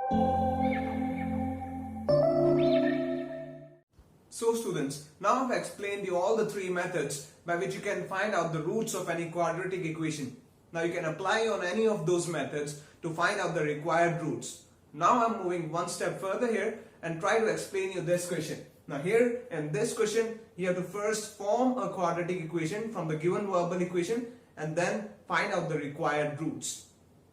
So students, now I've explained you all the three methods by which you can find out the roots of any quadratic equation. Now you can apply on any of those methods to find out the required roots. Now I'm moving one step further here and try to explain you this question. Now here in this question, you have to first form a quadratic equation from the given verbal equation and then find out the required roots.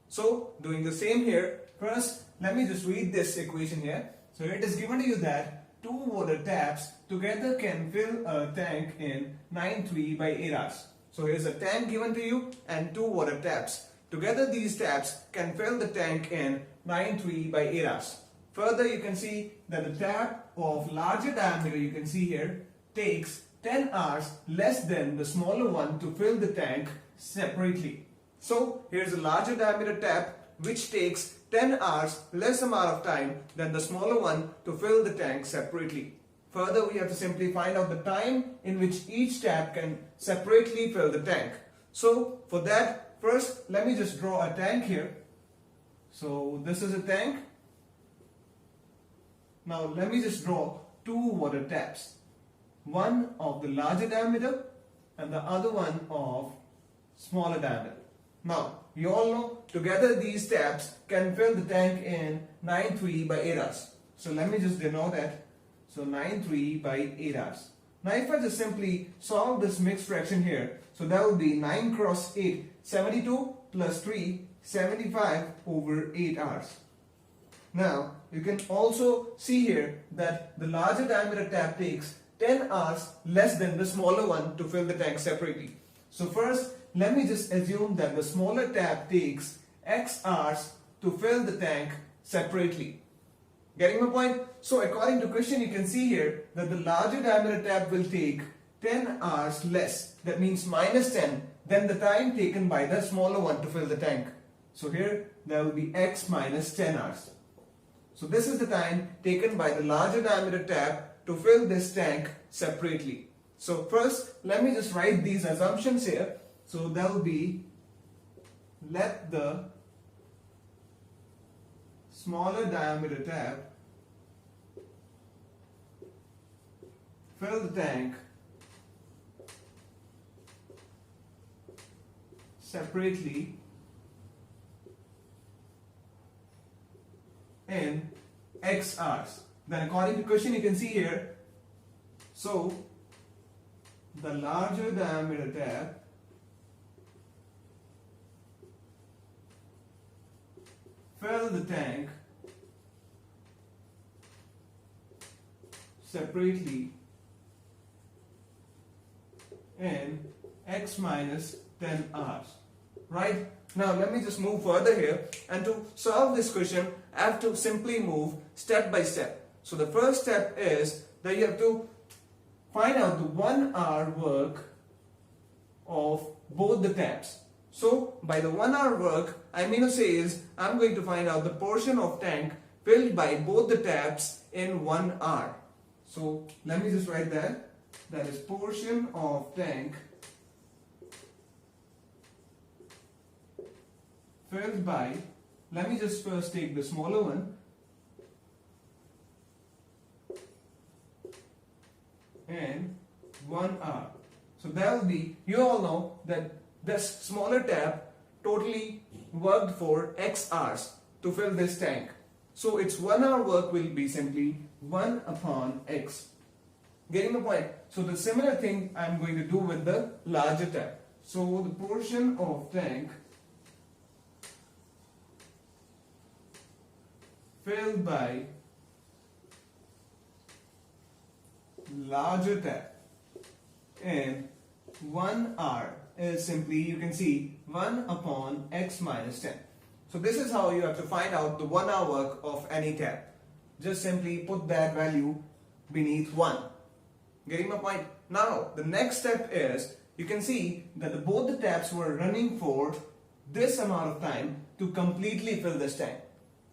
So doing the same here, first let me just read this equation here. So it is given to you that two water taps together can fill a tank in 9.3 by 8 hours. So here's a tank given to you and two water taps. Together these taps can fill the tank in 9.3 by 8 hours. Further you can see that the tap of larger diameter, you can see here, takes 10 hours less than the smaller one to fill the tank separately. So here's a larger diameter tap which takes 10 hours less amount of time than the smaller one to fill the tank separately. Further, we have to simply find out the time in which each tap can separately fill the tank. So for that, first let me just draw a tank here. So this is a tank. Now let me just draw two water taps. One of the larger diameter and the other one of smaller diameter. Now, you all know together these taps can fill the tank in 9.3 by 8 hours. So let me just denote that. So 9.3 by 8 hours. Now if I just simply solve this mixed fraction here, so that will be 9 cross 8, 72 plus 3, 75 over 8 hours. Now you can also see here that the larger diameter tap takes 10 hours less than the smaller one to fill the tank separately. So first, let me just assume that the smaller tap takes X hours to fill the tank separately. Getting my point? So according to question, you can see here that the larger diameter tap will take 10 hours less. That means minus 10 than the time taken by the smaller one to fill the tank. So here there will be X minus 10 hours. So this is the time taken by the larger diameter tap to fill this tank separately. So first, let me just write these assumptions here. So there will be, let the smaller diameter tap fill the tank separately in X hours. Then according to question you can see here, so the larger diameter tap fill the tank separately in X minus 10 hours. Right? Now let me just move further here, and to solve this question I have to simply move step by step. So the first step is that you have to find out the 1 hour work of both the taps. So by the 1 hour work, I mean to say is I'm going to find out the portion of tank filled by both the taps in 1 hour. So let me just write that. That is portion of tank filled by, let me just first take the smaller one, in 1 hour. So that will be, you all know that this smaller tap totally worked for X hours to fill this tank. So its 1 hour work will be simply 1 upon X. Getting the point? So the similar thing I'm going to do with the larger tap. So the portion of tank filled by larger tap in 1 hour is simply, you can see, 1 upon X minus 10. So this is how you have to find out the 1 hour work of any tap. Just simply put that value beneath 1. Getting my point? Now the next step is, you can see that both the taps were running for this amount of time to completely fill this tank.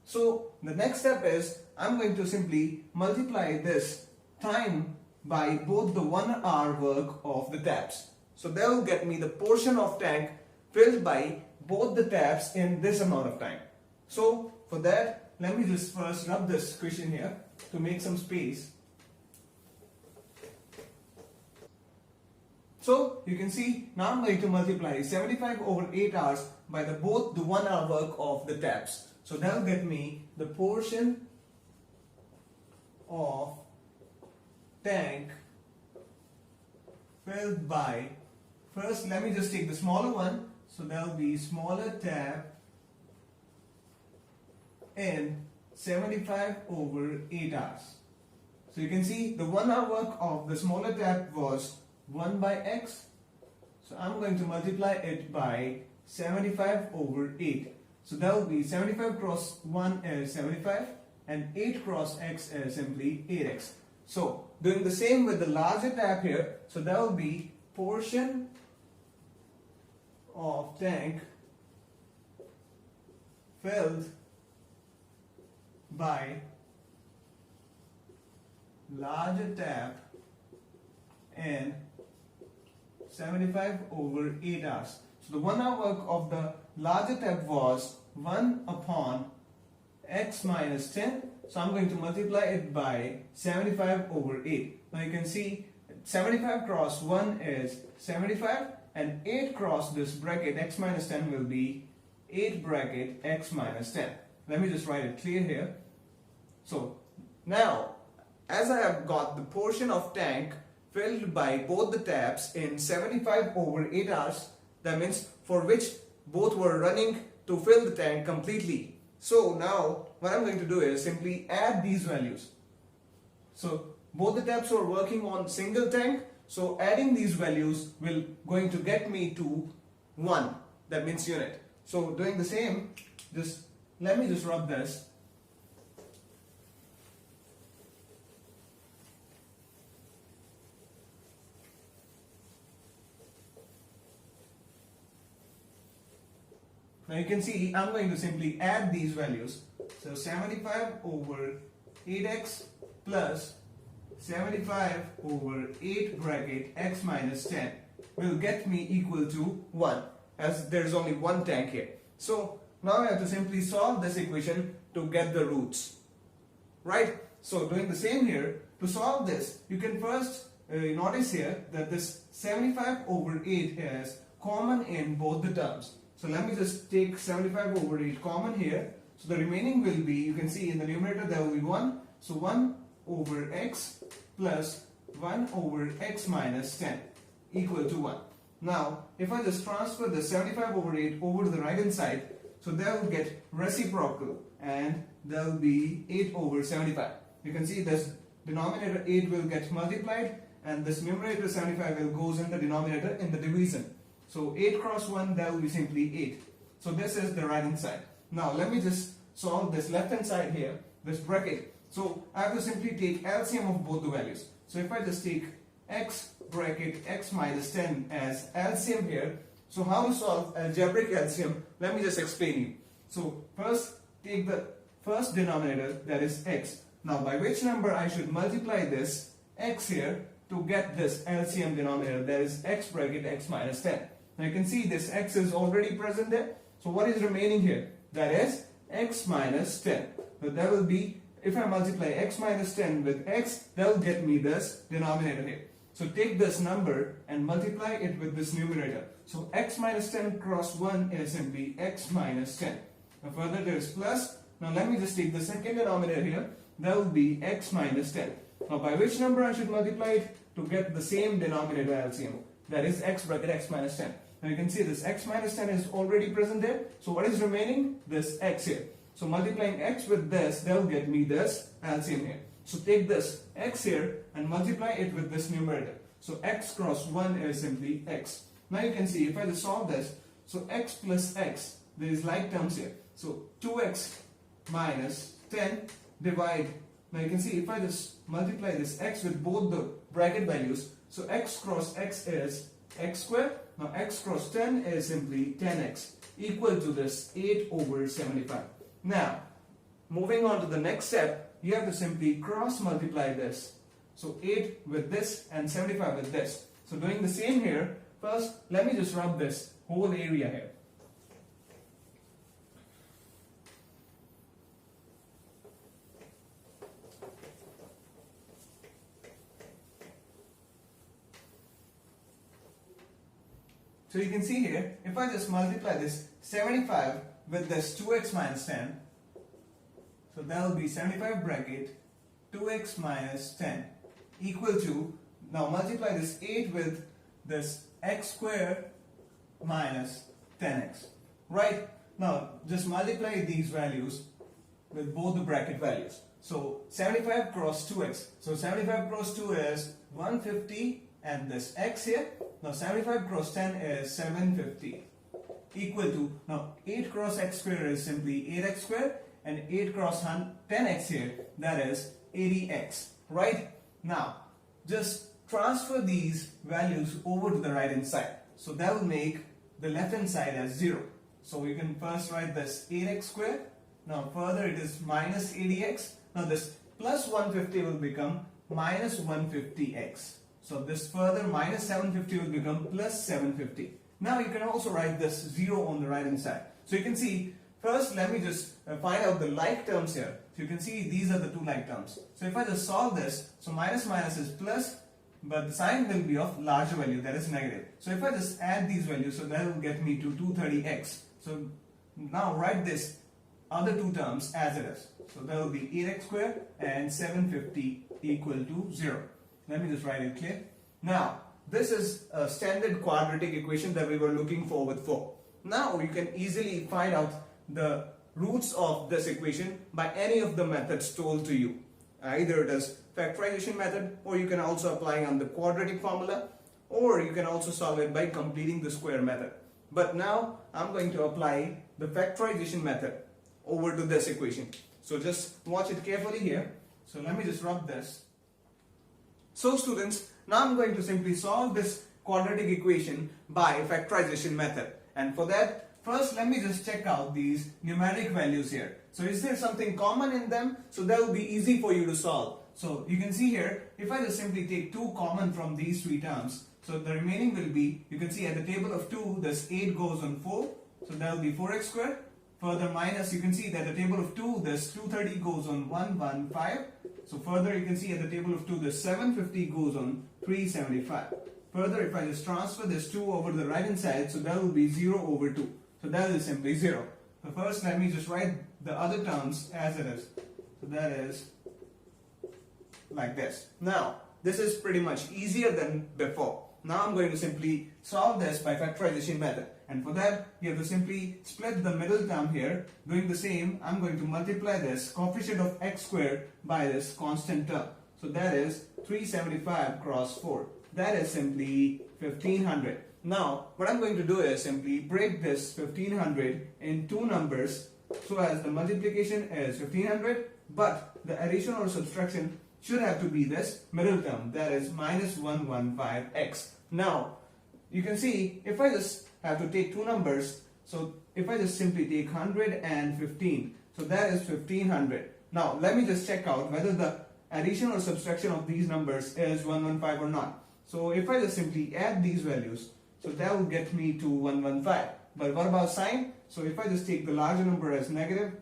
So the next step is, I'm going to simply multiply this time by both the 1 hour work of the taps. So that will get me the portion of tank filled by both the taps in this amount of time. So for that, let me just first rub this question here to make some space. So you can see now I'm going to multiply 75 over 8 hours by both the 1 hour work of the taps. So that will get me the portion of tank filled by, first let me just take the smaller one, so that will be smaller tap in 75 over 8 hours. So you can see the 1 hour work of the smaller tap was 1 by x. So I'm going to multiply it by 75 over 8. So that will be 75 cross 1 is 75 and 8 cross x is simply 8x. So doing the same with the larger tap here, so that will be portion of tank filled by larger tap in 75 over 8 hours. So the 1 hour work of the larger tap was 1 upon x minus 10. So I'm going to multiply it by 75 over 8. Now you can see 75 cross 1 is 75 and 8 cross this bracket x minus 10 will be 8 bracket x minus 10. Let me just write it clear here. So now as I have got the portion of tank filled by both the taps in 75 over 8 hours, that means for which both were running to fill the tank completely. So now what I'm going to do is simply add these values. So both the taps were working on single tank, so adding these values will going to get me to 1, that means unit. So doing the same, just let me just rub this. Now you can see I'm going to simply add these values. So 75 over 8x plus 75 over 8 bracket x minus 10 will get me equal to 1, as there is only one tank here. So now I have to simply solve this equation to get the roots. Right? So doing the same here, to solve this, you can first notice here that this 75 over 8 is common in both the terms. So let me just take 75 over 8 common here. So the remaining will be, you can see in the numerator there will be 1. So 1 over x plus 1 over x minus 10 equal to 1. Now if I just transfer the 75 over 8 over to the right hand side, so that will get reciprocal and there will be 8 over 75. You can see this denominator 8 will get multiplied and this numerator 75 will goes in the denominator in the division. So 8 cross 1, that will be simply 8. So this is the right hand side. Now let me just solve this left hand side here, this bracket. So I have to simply take LCM of both the values. So if I just take x bracket x minus 10 as LCM here, so how to solve algebraic LCM, let me just explain you. So first take the first denominator, that is x. Now by which number I should multiply this x here to get this LCM denominator, that is x bracket x minus 10. Now you can see this x is already present there. So what is remaining here? That is x minus 10. So that will be, if I multiply x minus 10 with x, that will get me this denominator here. So take this number and multiply it with this numerator. So x minus 10 cross 1 is simply x minus 10. Now further there is plus. Now let me just take the second denominator here. That will be x minus 10. Now by which number I should multiply it to get the same denominator LCM? That is x bracket x minus 10. Now you can see this x minus 10 is already present there. So what is remaining? This x here. So multiplying x with this, that will get me this LCM here. So take this x here and multiply it with this numerator. So x cross 1 is simply x. Now you can see if I just solve this, so x plus x, there is like terms here. So 2x minus 10 divide. Now you can see if I just multiply this x with both the bracket values, so x cross x is x squared. Now x cross 10 is simply 10x equal to this 8 over 75. Now moving on to the next step, you have to simply cross multiply this. So 8 with this and 75 with this. So doing the same here, first let me just rub this whole area here. So you can see here, if I just multiply this 75 with this 2x minus 10, so that will be 75 bracket 2x minus 10 equal to, now multiply this 8 with this x square minus 10x. Right? Now just multiply these values with both the bracket values. So 75 cross 2x. So 75 cross 2 is 150 and this x here. Now 75 cross 10 is 750 equal to, now 8 cross x square is simply 8x square and 8 cross 10x here, that is 80x. Right? Now just transfer these values over to the right hand side. So that will make the left hand side as 0. So we can first write this 8x square. Now further it is minus 80x. Now this plus 150 will become minus 150x. So this further minus 750 will become plus 750. Now you can also write this 0 on the right hand side. So you can see, first let me just find out the like terms here. So you can see these are the two like terms. So if I just solve this, so minus minus is plus, but the sign will be of larger value, that is negative. So if I just add these values, so that will get me to 230x. So now write this other two terms as it is. So that will be 8x squared and 750 equal to 0. Let me just write it clear. Now this is a standard quadratic equation that we were looking forward for. Now you can easily find out the roots of this equation by any of the methods told to you. Either it is factorization method, or you can also apply on the quadratic formula, or you can also solve it by completing the square method. But now I'm going to apply the factorization method over to this equation. So just watch it carefully here. So let me just rub this. So students, now I'm going to simply solve this quadratic equation by factorization method. And for that, first let me just check out these numeric values here. So is there something common in them? So that will be easy for you to solve. So you can see here, if I just simply take 2 common from these 3 terms, so the remaining will be, you can see at the table of 2, this 8 goes on 4, so that will be 4x squared. Further minus, you can see that the table of 2, this 230 goes on 115. So further you can see at the table of 2, this 750 goes on 375. Further, if I just transfer this 2 over to the right hand side, so that will be 0 over 2. So that is simply 0. So first let me just write the other terms as it is. So that is like this. Now, this is pretty much easier than before. Now I'm going to simply solve this by factorization method. And for that, you have to simply split the middle term here. Doing the same, I'm going to multiply this coefficient of x squared by this constant term. So that is 375 cross 4. That is simply 1500. Now, what I'm going to do is simply break this 1500 in 2 numbers, so as the multiplication is 1500, but the addition or subtraction should have to be this middle term, that is minus 115x. Now, you can see if I just have to take 2 numbers, so if I just simply take 100 and 15, so that is 1500. Now, let me just check out whether the addition or subtraction of these numbers is 115 or not. So if I just simply add these values, so that will get me to 115. But what about sign? So if I just take the larger number as negative,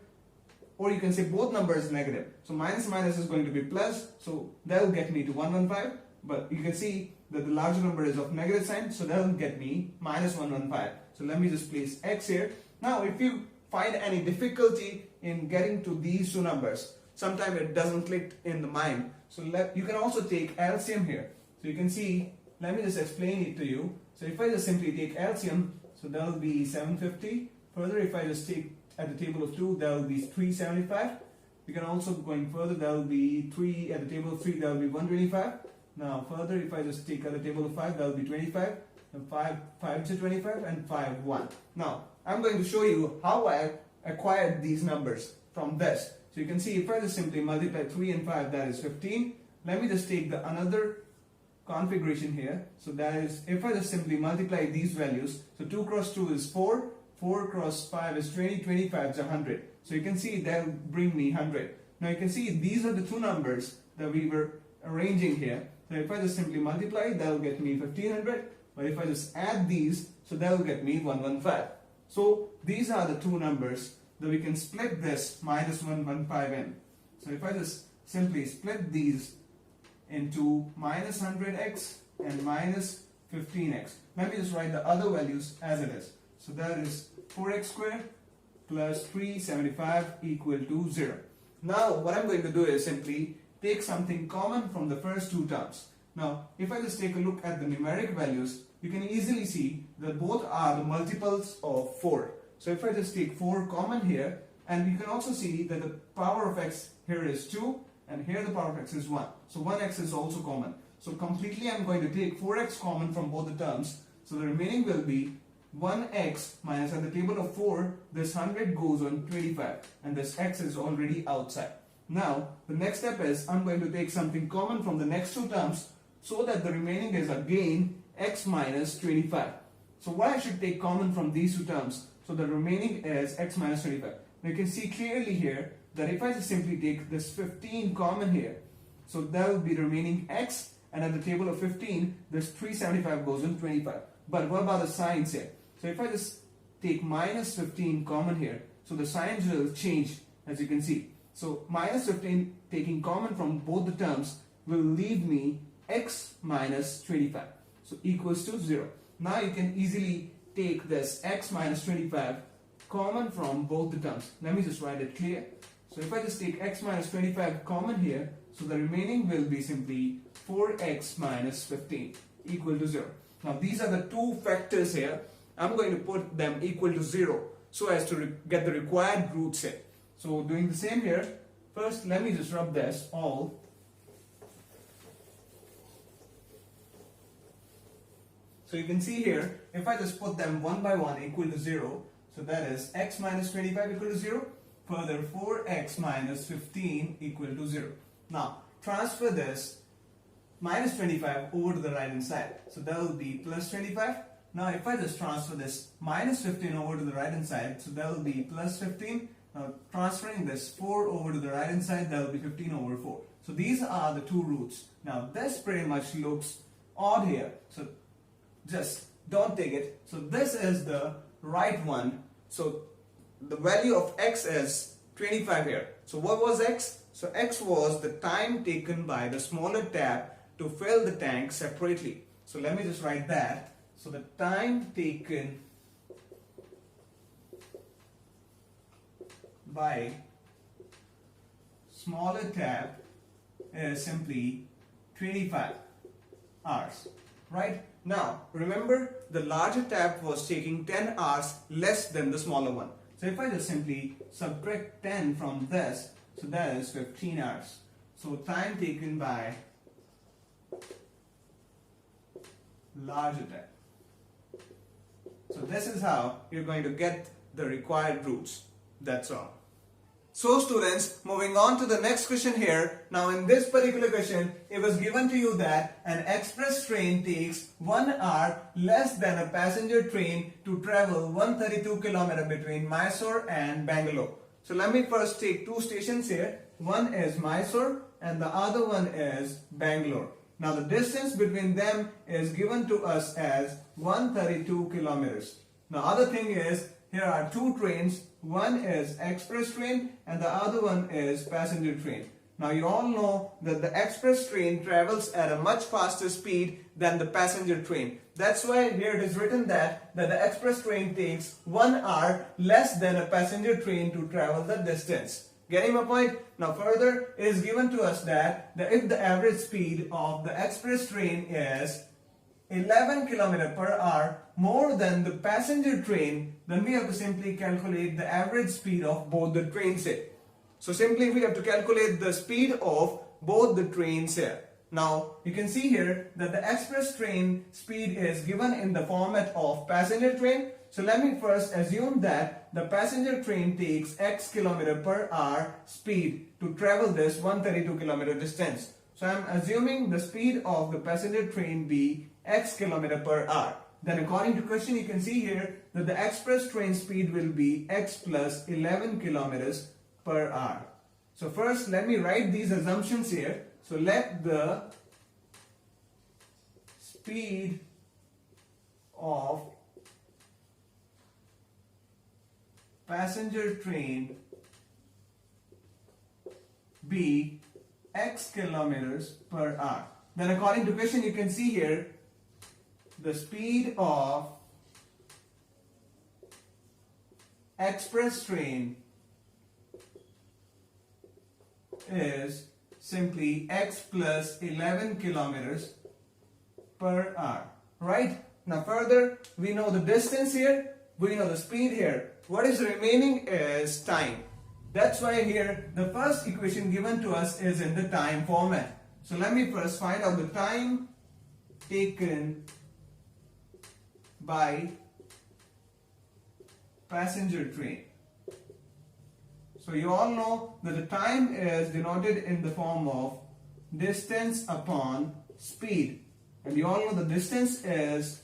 or you can say both numbers negative. So minus minus is going to be plus, so that will get me to 115. But you can see that the larger number is of negative sign, so that will get me minus 115. So let me just place x here. Now if you find any difficulty in getting to these 2 numbers, sometimes it doesn't click in the mind. So you can also take LCM here. So you can see, let me just explain it to you. So if I just simply take LCM, so that will be 750. Further, if I just take at the table of 2, that will be 375. You can also going further, that will be 3 at the table of 3, that will be 125. Now further, if I just take at the table of 5, that will be 25. And 5 to 25 and 5 1. Now I'm going to show you how I acquired these numbers from this. So you can see if I just simply multiply 3 and 5, that is 15. Let me just take the another configuration here. So that is, if I just simply multiply these values, so 2 cross 2 is 4, 4 cross 5 is 20, 25 is 100. So you can see that will bring me 100. Now you can see these are the 2 numbers that we were arranging here. So if I just simply multiply, that will get me 1500. But if I just add these, so that will get me 115. So these are the 2 numbers that we can split this minus 115 in. So if I just simply split these into minus 100x and minus 15x. let me just write the other values as it is. So that is 4x squared plus 375 equal to 0. Now what I'm going to do is simply take something common from the first two terms. Now if I just take a look at the numeric values, you can easily see that both are the multiples of 4. So if I just take 4 common here, and you can also see that the power of x here is 2 and here the power of x is 1. So 1x is also common. So completely I'm going to take 4x common from both the terms. So the remaining will be 1x minus, at the table of 4, this 100 goes on 25 and this x is already outside. Now the next step is I'm going to take something common from the next two terms so that the remaining is again x minus 25. So what I should take common from these two terms? So the remaining is x minus 25. Now you can see clearly here that if I just simply take this 15 common here, so that will be remaining x, and at the table of 15 this 375 goes on 25. But what about the signs here? So if I just take minus 15 common here, so the signs will change, as you can see. So minus 15 taking common from both the terms will leave me x minus 25, so equals to 0. Now you can easily take this x minus 25 common from both the terms. Let me just write it clear. So if I just take x minus 25 common here, so the remaining will be simply 4x minus 15 equal to 0. Now these are the two factors here. I'm going to put them equal to 0 so as to get the required roots here. So doing the same here, first let me just rub this all. So you can see here, if I just put them one by one equal to 0, so that is x minus 25 equal to 0, further 4x minus 15 equal to 0. Now transfer this minus 25 over to the right hand side, so that will be plus 25. Now if I just transfer this minus 15 over to the right hand side, so that will be plus 15. Now transferring this 4 over to the right hand side, that will be 15 over 4. So these are the two roots. Now this pretty much looks odd here, so just don't take it. So this is the right one. So the value of x is 25 here. So what was x? So x was the time taken by the smaller tap to fill the tank separately. So let me just write that. So the time taken by smaller tap is simply 25 hours, right? Now remember, the larger tap was taking 10 hours less than the smaller one. So if I just simply subtract 10 from this, so that is 15 hours. So time taken by larger tap. So this is how you're going to get the required roots. That's all. So students, moving on to the next question here. Now in this particular question, it was given to you that an express train takes 1 hour less than a passenger train to travel 132 km between Mysore and Bangalore. So let me first take two stations here. One is Mysore and the other one is Bangalore. Now the distance between them is given to us as 132 kilometers. Now other thing is, here are two trains. One is express train and the other one is passenger train. Now you all know that the express train travels at a much faster speed than the passenger train. That's why here it is written that the express train takes 1 hour less than a passenger train to travel the distance. Getting my point? Now further, it is given to us that if the average speed of the express train is 11 km per hour more than the passenger train, then we have to simply calculate the average speed of both the trains here. So simply we have to calculate the speed of both the trains here. Now you can see here that the express train speed is given in the format of passenger train. So let me first assume that the passenger train takes x km per hour speed to travel this 132 km distance. So I am assuming the speed of the passenger train be x km per hour. Then according to question, you can see here that the express train speed will be x plus 11 kilometers per hour. So first let me write these assumptions here. So let the speed of passenger train be x kilometers per hour. Then according to question, you can see here the speed of express train is simply x plus 11 kilometers per hour, right? Now further, we know the distance here, we know the speed here. What is remaining is time. That's why here the first equation given to us is in the time format. So let me first find out the time taken by passenger train. So you all know that the time is denoted in the form of distance upon speed. And you all know the distance is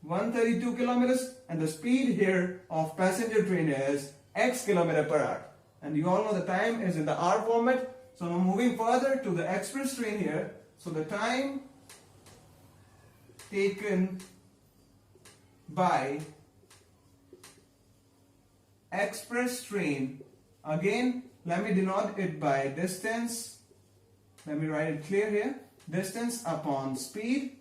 132 kilometers and the speed here of passenger train is x kilometer per hour. And you all know the time is in the hour format. So now moving further to the express train here. So the time taken by express train, again let me denote it by distance. Let me write it clear here. Distance upon speed.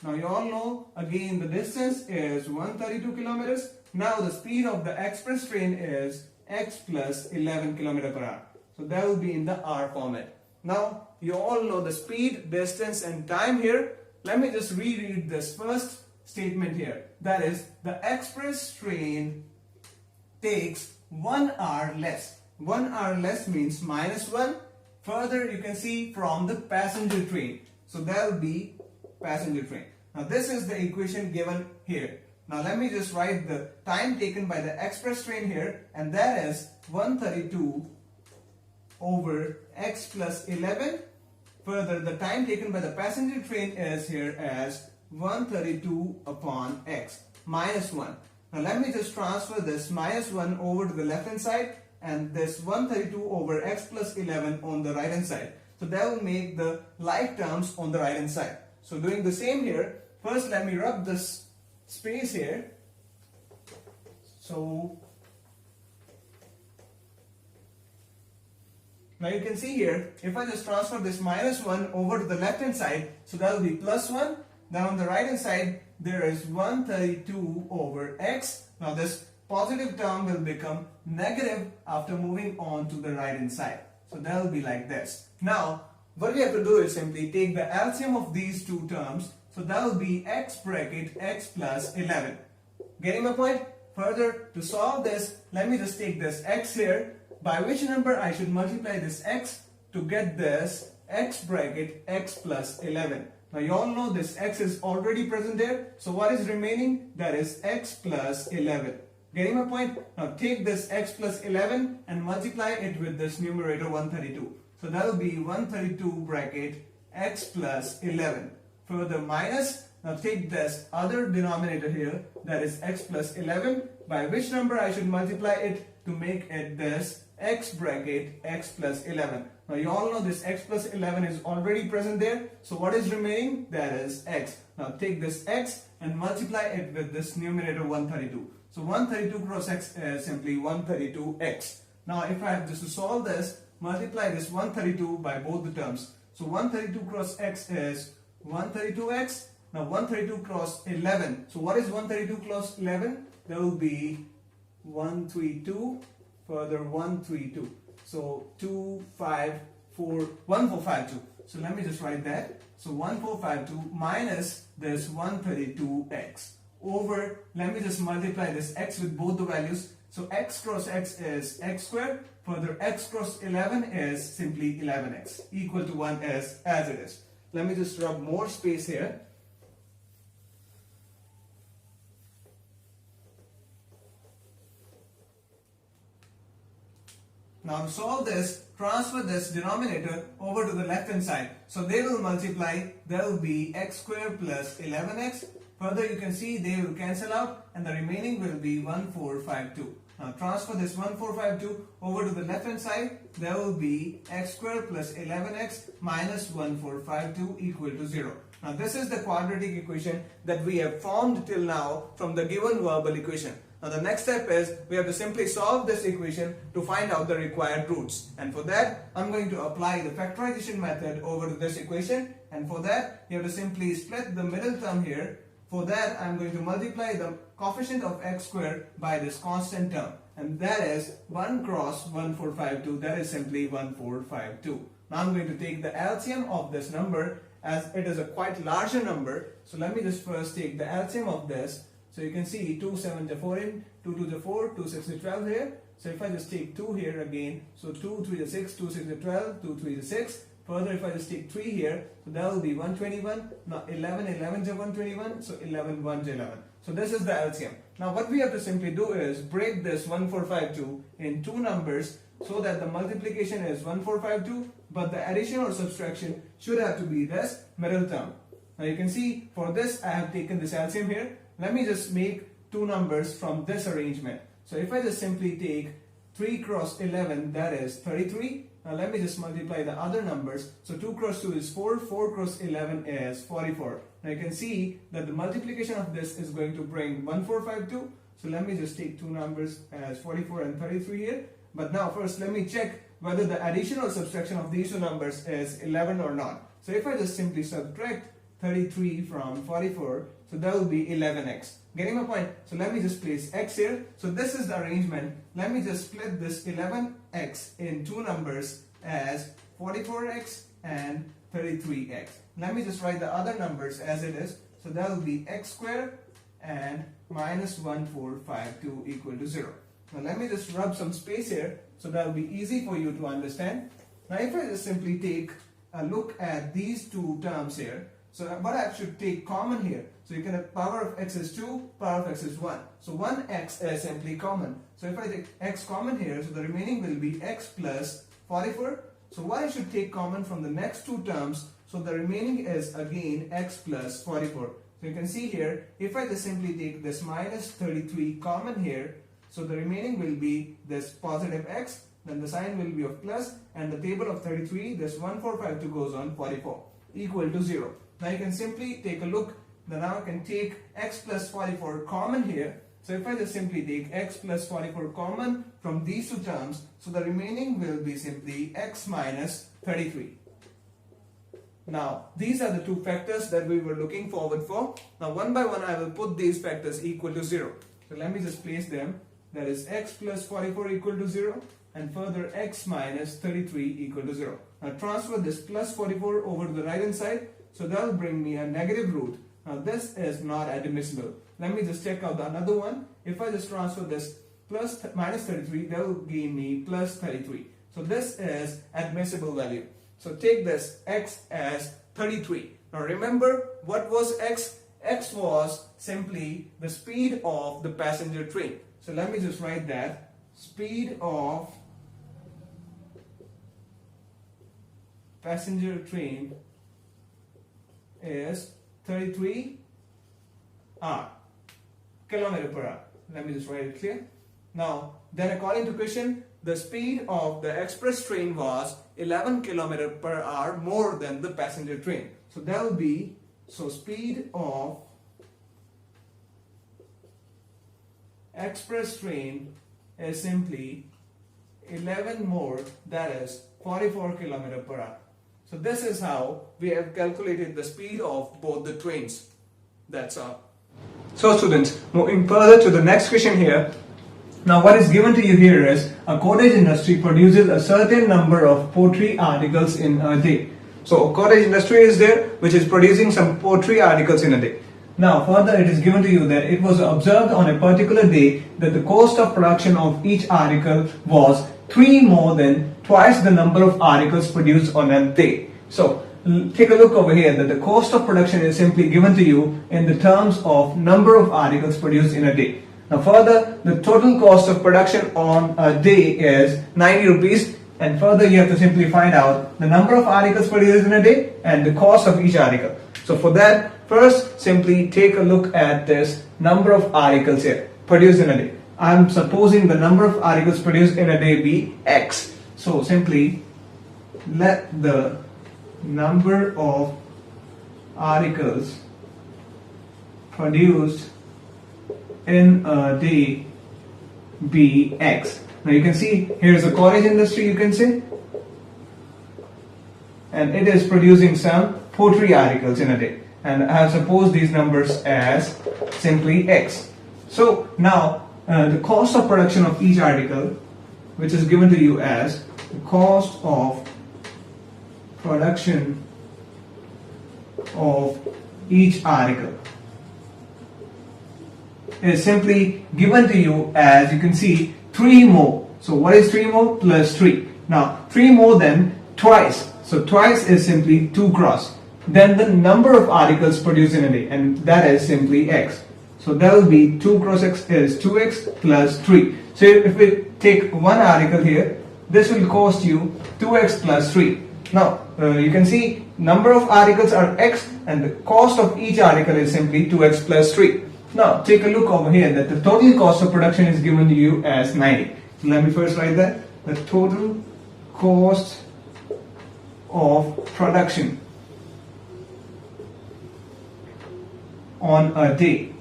Now you all know again the distance is 132 kilometers. Now the speed of the express train is x plus 11 kilometer per hour. So that will be in the hour format. Now you all know the speed, distance and time here. Let me just reread this first statement here. That is, the express train takes 1 hour less. 1 hour less means -1. Further you can see from the passenger train. So that will be passenger train. Now this is the equation given here. Now let me just write the time taken by the express train here, and that is 132 over x plus 11. Further, the time taken by the passenger train is here as 132 upon x minus 1. Now let me just transfer this -1 over to the left hand side and this 132 over x plus 11 on the right hand side. So that will make the like terms on the right hand side. So doing the same here, first let me rub this space here. So now you can see here, if I just transfer this -1 over to the left hand side, so that will be +1. Then on the right hand side, there is 132 over x. Now this positive term will become negative after moving on to the right hand side. So that will be like this. Now, what we have to do is simply take the LCM of these two terms. So that will be x bracket x plus 11. Getting my point? Further, to solve this, let me just take this x here. By which number I should multiply this x to get this x bracket x plus 11. Now you all know this x is already present there. So what is remaining? That is x plus 11. Getting my point? Now take this x plus 11 and multiply it with this numerator 132. So that will be 132 bracket x plus 11. Further minus, now take this other denominator here, that is x plus 11. By which number I should multiply it to make it this x bracket x plus 11. Now you all know this x plus 11 is already present there. So what is remaining? That is x. Now take this x and multiply it with this numerator 132. So 132 cross x is simply 132x. Now if I have just to solve this, multiply this 132 by both the terms. So 132 cross x is 132x. Now 132 cross 11. So what is 132 cross 11? That will be 132. Further 132. So 1452. So let me just write that. So 1452 minus this 132x over, let me just multiply this x with both the values. So x cross x is x squared. Further x cross 11 is simply 11x equal to 1 as it is. Let me just rub more space here. Now to solve this, transfer this denominator over to the left hand side. So they will multiply, there will be x squared plus 11x. Further you can see they will cancel out and the remaining will be 1452. Now transfer this 1452 over to the left hand side. There will be x squared plus 11x minus 1452 equal to 0. Now this is the quadratic equation that we have formed till now from the given verbal equation. Now the next step is we have to simply solve this equation to find out the required roots. And for that, I'm going to apply the factorization method over to this equation. And for that, you have to simply split the middle term here. For that, I'm going to multiply the coefficient of x squared by this constant term, and that is 1 cross 1452, that is simply 1452. Now I'm going to take the LCM of this number, as it is a quite larger number. So let me just first take the LCM of this. So you can see 2 7 to 4 in, 2 2 to 4, 2 6 to 12 here. So if I just take 2 here again, so 2 3 to 6, 2 6 to 12, 2 3 to 6. Further, if I just take 3 here, so that will be 121. Now 11 11 to 121, so 11 1 to 11. So this is the LCM. Now what we have to simply do is break this 1452 in two numbers, so that the multiplication is 1452, but the addition or subtraction should have to be this middle term. Now you can see for this I have taken this LCM here. Let me just make two numbers from this arrangement. So if I just simply take 3 cross 11, that is 33. Now let me just multiply the other numbers. So 2 cross 2 is 4, 4 cross 11 is 44. Now you can see that the multiplication of this is going to bring 1452. So let me just take two numbers as 44 and 33 here. But now first let me check whether the addition or subtraction of these two numbers is 11 or not. So if I just simply subtract 33 from 44, so that will be 11x. Getting my point? So let me just place x here. So this is the arrangement. Let me just split this 11x in two numbers as 44x and 33x. Let me just write the other numbers as it is. So that will be x squared and minus 1452 equal to 0. Now let me just rub some space here, so that will be easy for you to understand. Now if I just simply take a look at these two terms here, so what I should take common here, so you can have power of x is 2, power of x is 1. So 1x is simply common. So if I take x common here, so the remaining will be x plus 44. So what I should take common from the next two terms, so the remaining is again x plus 44. So you can see here, if I just simply take this minus 33 common here, so the remaining will be this positive x, then the sign will be of plus, and the table of 33, this 1452 goes on 44, equal to 0. Now you can simply take a look, then now I can take x plus 44 common here. So if I just simply take x plus 44 common from these two terms, so the remaining will be simply x minus 33. Now these are the two factors that we were looking forward for. Now one by one I will put these factors equal to 0. So let me just place them. That is x plus 44 equal to 0, and further x minus 33 equal to 0. Now transfer this plus 44 over to the right hand side, so that will bring me a negative root. Now this is not admissible. Let me just check out another one. If I just transfer this plus minus 33, that will give me plus 33. So this is admissible value. So take this x as 33. Now remember, what was x? X was simply the speed of the passenger train. So let me just write that. Speed of passenger train is 33 kilometer per hour. Let me just write it clear. Now, then according to question, the speed of the express train was 11 kilometer per hour more than the passenger train. So that will be, so speed of express train is simply 11 more, that is 44 kilometer per hour. So this is how we have calculated the speed of both the trains. That's all. So students, moving further to the next question here. Now what is given to you here is a cottage industry produces a certain number of pottery articles in a day. So a cottage industry is there which is producing some pottery articles in a day. Now further it is given to you that it was observed on a particular day that the cost of production of each article was 3 more than twice the number of articles produced on a day. So take a look over here that the cost of production is simply given to you in the terms of number of articles produced in a day. Now further, the total cost of production on a day is 90 rupees, and further you have to simply find out the number of articles produced in a day and the cost of each article. So for that, first simply take a look at this number of articles here produced in a day. I'm supposing the number of articles produced in a day be X. So simply let the number of articles produced in a day be X. Now you can see here's a cottage industry, you can say, and it is producing some pottery articles in a day. and I have supposed these numbers as simply x. So now the cost of production of each article, which is given to you as the cost of production of each article, is simply given to you as, you can see, 3 more. So what is 3 more plus 3? Now 3 more than twice. So twice is simply 2 cross. Then the number of articles produced in a day, and that is simply x. So that will be 2 cross x is 2x plus 3. So if we take one article here, this will cost you 2x plus 3. Now you can see number of articles are x and the cost of each article is simply 2x plus 3. Now take a look over here that the total cost of production is given to you as 90. So let me first write that. The total cost of production on a day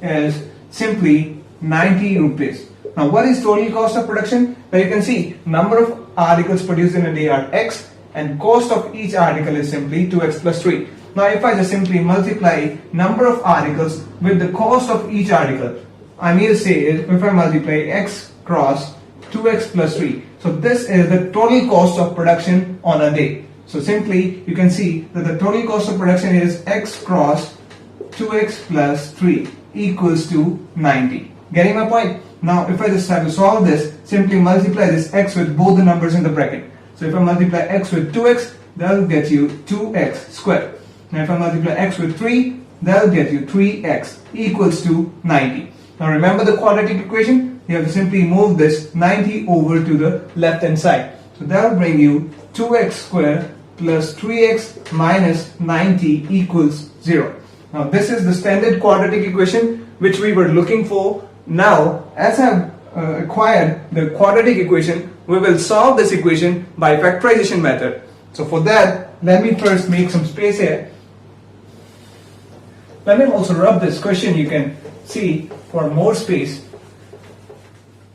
is simply 90 rupees. Now what is total cost of production? Now you can see number of articles produced in a day are x and cost of each article is simply 2x plus 3. Now if I just simply multiply number of articles with the cost of each article, I mean to say is if I multiply x cross 2x plus 3, so this is the total cost of production on a day. So simply you can see that the total cost of production is x cross 2x plus 3 equals to 90. Getting my point? Now if I just have to solve this, simply multiply this x with both the numbers in the bracket. So if I multiply x with 2x, that will get you 2x squared. Now if I multiply x with 3, that will get you 3x equals to 90. Now remember the quadratic equation? You have to simply move this 90 over to the left hand side. So that will bring you 2x squared plus 3x minus 90 equals 0. Now this is the standard quadratic equation which we were looking for. Now as I have acquired the quadratic equation, we will solve this equation by factorization method. So for that, let me first make some space here. Let me also rub this question, you can see, for more space.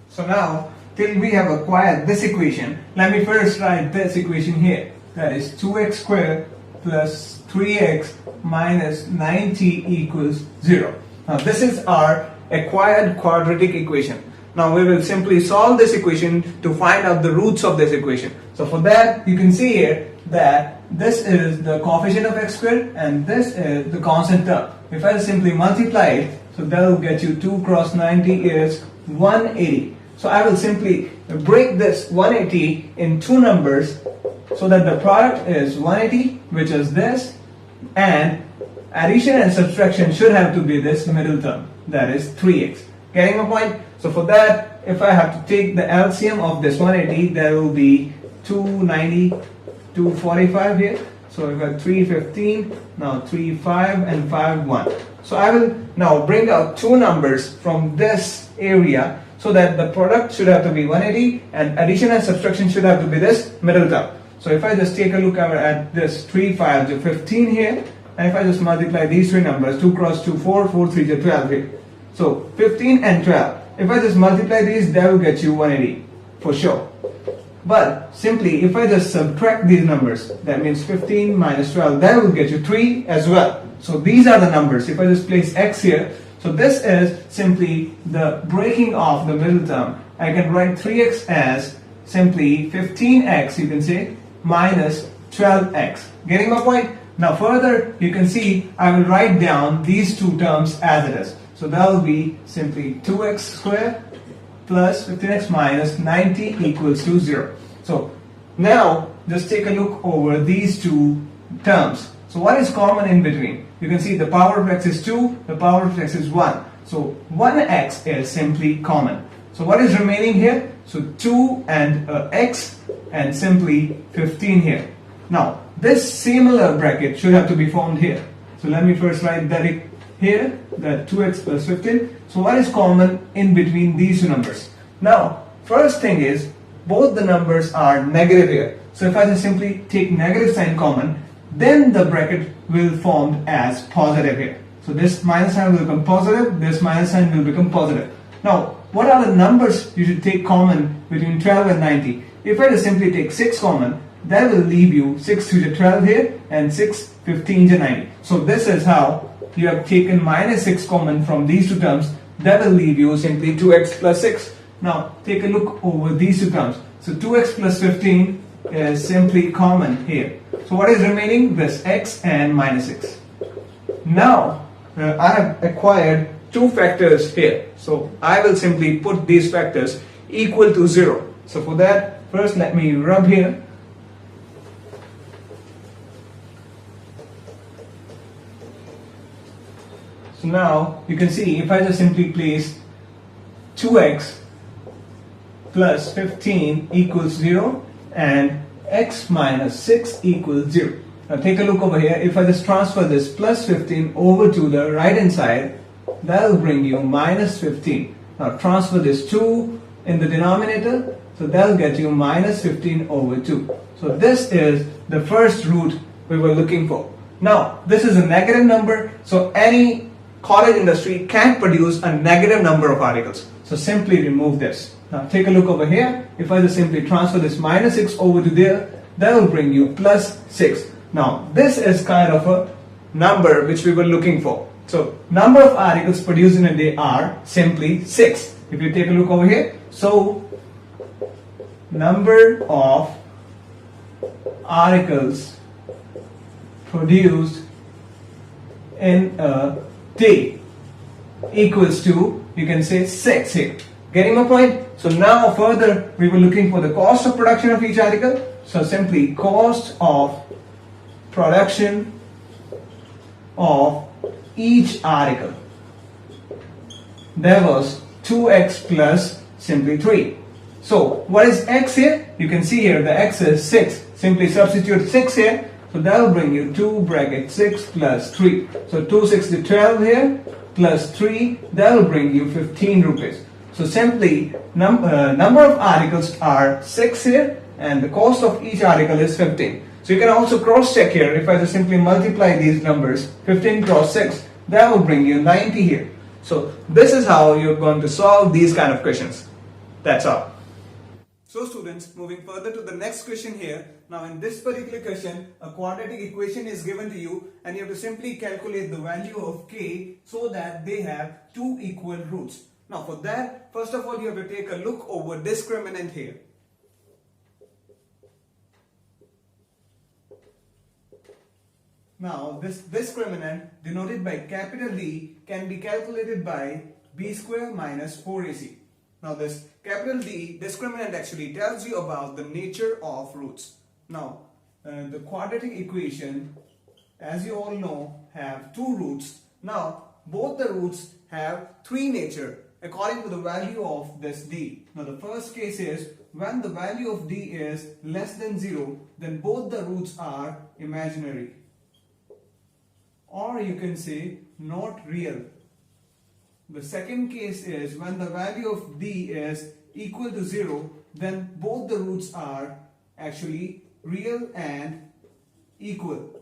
So now, till we have acquired this equation, let me first write this equation here. That is 2x squared plus 3x minus 90 equals 0. Now this is our acquired quadratic equation. Now we will simply solve this equation to find out the roots of this equation. So for that, you can see here that this is the coefficient of x squared and this is the constant term. If I simply multiply it, so that will get you 2 cross 90 is 180. So I will simply break this 180 in two numbers so that the product is 180, which is this, and addition and subtraction should have to be this middle term, that is 3x. Getting my point? So for that, if I have to take the LCM of this 180, that will be 290, 245 here. So we've got 315, now 35 and 51. So I will now bring out two numbers from this area so that the product should have to be 180 and addition and subtraction should have to be this middle term. So if I just take a look at this 3, 5 to 15 here, and if I just multiply these three numbers, 2 cross 2, 4, 4, 3 to 12 here. So 15 and 12. If I just multiply these, that will get you 180 for sure. But simply, if I just subtract these numbers, that means 15 minus 12, that will get you 3 as well. So these are the numbers. If I just place x here, so this is simply the breaking of the middle term. I can write 3x as simply 15x, you can say, minus 12x. Getting my point? Now further, you can see I will write down these two terms as it is. So that will be simply 2x squared plus 15x minus 90 equals to 0. So now just take a look over these two terms. So what is common in between? You can see the power of x is 2, the power of x is 1. So 1x is simply common. So what is remaining here? So 2 and x and simply 15 here. Now this similar bracket should have to be formed here. So let me first write that here, that 2x plus 15. So what is common in between these two numbers? Now first thing is both the numbers are negative here. So if I just simply take negative sign common, then the bracket will form as positive here. So this minus sign will become positive, this minus sign will become positive. Now what are the numbers you should take common between 12 and 90? If I just simply take 6 common, that will leave you 6 to the 12 here and 6 15 to 90. So this is how you have taken minus 6 common from these two terms. That will leave you simply 2x plus 6. Now take a look over these two terms. So 2x plus 15 is simply common here. So what is remaining? This x and minus 6. Now I have acquired two factors here. So I will simply put these factors equal to 0. So for that, first let me rub here. So now you can see if I just simply place 2x plus 15 equals 0 and x minus 6 equals 0. Now take a look over here. If I just transfer this plus 15 over to the right hand side, that will bring you minus 15. Now transfer this 2 in the denominator, so that will get you minus 15 over 2. So this is the first root we were looking for. Now this is a negative number, so any college industry can't produce a negative number of articles. So simply remove this. Now take a look over here. If I just simply transfer this minus 6 over to there, that will bring you plus 6. Now this is kind of a number which we were looking for. So number of articles produced in a day are simply 6. If you take a look over here, so number of articles produced in a day equals to, you can say 6 here. Getting my point? So now further we were looking for the cost of production of each article. So simply cost of production of each article. There was 2x plus simply 3. So what is x here? You can see here the x is 6. Simply substitute 6 here. So that will bring you 2 bracket 6 plus 3. So 2 6 to 12 here plus 3, that will bring you 15 rupees. So simply number of articles are 6 here and the cost of each article is 15. So you can also cross check here. If I just simply multiply these numbers, 15 cross 6, that will bring you 90 here. So this is how you're going to solve these kind of questions. That's all. So students, moving further to the next question here. Now in this particular question, a quadratic equation is given to you and you have to simply calculate the value of k so that they have two equal roots. Now for that, first of all you have to take a look over discriminant here. Now this discriminant denoted by capital D can be calculated by b square minus 4ac. Now this capital D discriminant actually tells you about the nature of roots. Now the quadratic equation, as you all know, have two roots. Now both the roots have three nature according to the value of this D. Now the first case is when the value of D is less than 0, then both the roots are imaginary. Or you can say not real. The second case is when the value of D is equal to 0, then both the roots are actually real and equal.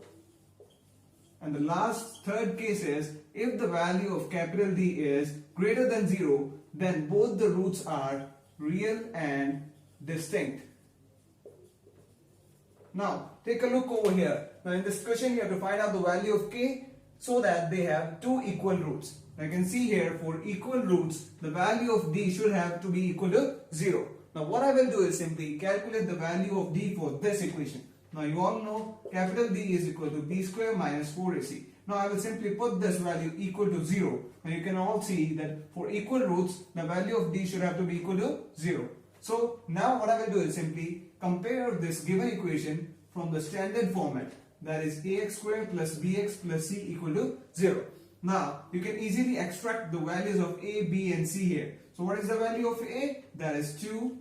And the last third case is if the value of capital D is greater than 0, then both the roots are real and distinct. Now take a look over here. Now in this question you have to find out the value of k so that they have two equal roots. Now you can see here for equal roots the value of D should have to be equal to 0. Now what I will do is simply calculate the value of D for this equation. Now you all know capital D is equal to b square minus 4ac. Now I will simply put this value equal to 0. Now you can all see that for equal roots the value of D should have to be equal to 0. So now what I will do is simply compare this given equation from the standard format, that is ax square plus bx plus c equal to 0. Now you can easily extract the values of a, b and c here. So what is the value of a? That is 2,